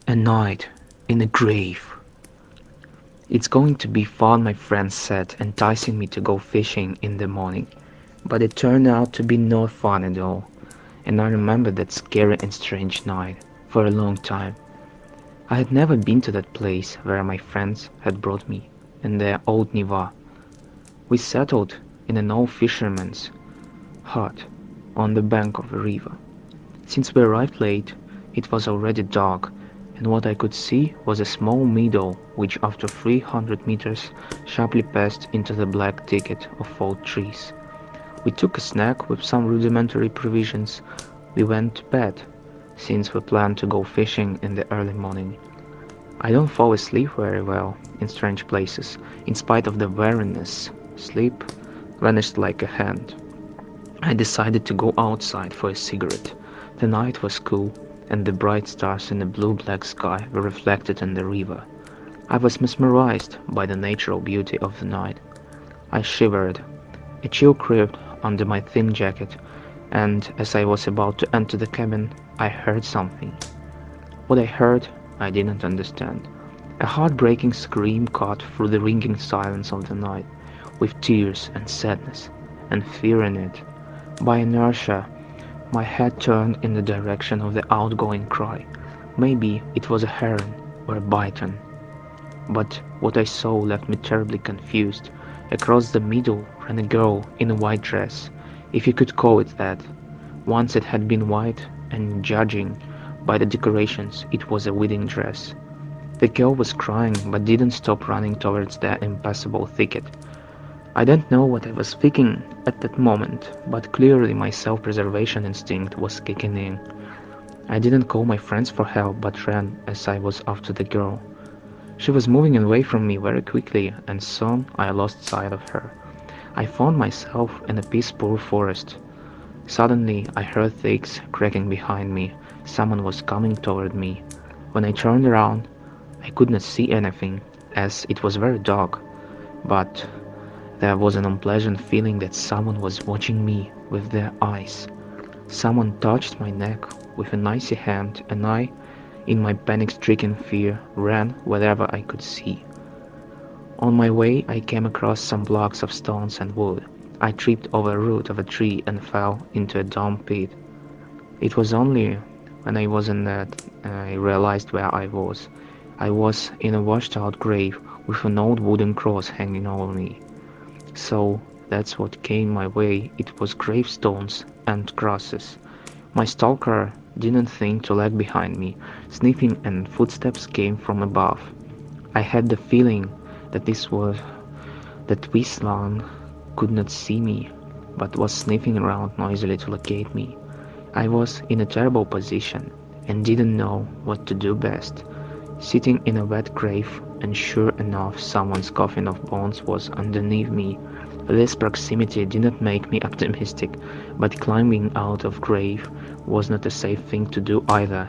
A night in a grave. It's going to be fun, my friends said, enticing me to go fishing in the morning. But it turned out to be no fun at all, and I remember that scary and strange night for a long time. I had never been to that place where my friends had brought me in their old Niva. We settled in an old fisherman's hut on the bank of a river. Since we arrived late, it was already dark, and what I could see was a small meadow which after 300 meters sharply passed into the black thicket of fallen trees. We took a snack with some rudimentary provisions. We went to bed, since we planned to go fishing in the early morning. I don't fall asleep very well in strange places, in spite of the weariness. Sleep vanished like a hand. I decided to go outside for a cigarette. The night was cool, and the bright stars in the blue-black sky were reflected in the river. I was mesmerized by the natural beauty of the night. I shivered. A chill crept under my thin jacket, and as I was about to enter the cabin, I heard something. What I heard, I didn't understand. A heartbreaking scream cut through the ringing silence of the night, with tears and sadness and fear in it. By inertia, my head turned in the direction of the outgoing cry. Maybe it was a heron or a bittern. But what I saw left me terribly confused. Across the meadow ran a girl in a white dress, if you could call it that. Once it had been white, and judging by the decorations, it was a wedding dress. The girl was crying but didn't stop running towards the impassable thicket. I don't know what I was thinking at that moment, but clearly my self-preservation instinct was kicking in. I didn't call my friends for help but ran as I was after the girl. She was moving away from me very quickly, and soon I lost sight of her. I found myself in a peaceful forest. Suddenly I heard twigs cracking behind me. Someone was coming toward me. When I turned around, I could not see anything, as it was very dark, but there was an unpleasant feeling that someone was watching me with their eyes. Someone touched my neck with an icy hand, and I, in my panic-stricken fear, ran wherever I could see. On my way I came across some blocks of stones and wood. I tripped over a root of a tree and fell into a damp pit. It was only when I was in that I realized where I was. I was in a washed-out grave with an old wooden cross hanging over me. So that's what came my way. It was gravestones and crosses. My stalker didn't think to lag behind me. Sniffing and footsteps came from above. I had the feeling that this one could not see me, but was sniffing around noisily to locate me. I was in a terrible position, and didn't know what to do best. Sitting in a wet grave, and sure enough someone's coffin of bones was underneath me. This proximity didn't make me optimistic, but climbing out of grave was not a safe thing to do either.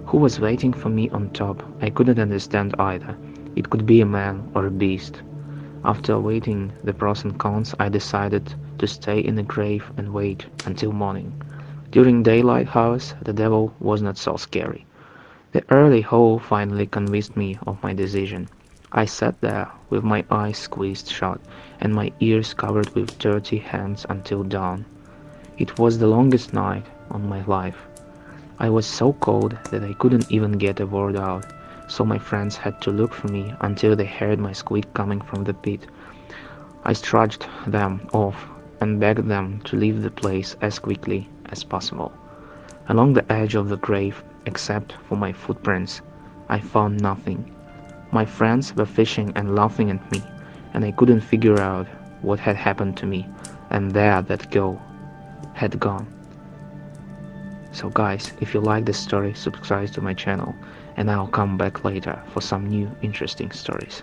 Who was waiting for me on top? I couldn't understand either. It could be a man or a beast. After weighing the pros and cons, I decided to stay in the grave and wait until morning. During daylight hours, the devil was not so scary. The early hole finally convinced me of my decision. I sat there with my eyes squeezed shut and my ears covered with dirty hands until dawn. It was the longest night of my life. I was so cold that I couldn't even get a word out, so my friends had to look for me until they heard my squeak coming from the pit. I trudged them off and begged them to leave the place as quickly as possible. Along the edge of the grave, except for my footprints, I found nothing. My friends were fishing and laughing at me, and I couldn't figure out what had happened to me, and there that girl had gone. So guys, if you like this story, subscribe to my channel, and I'll come back later for some new interesting stories.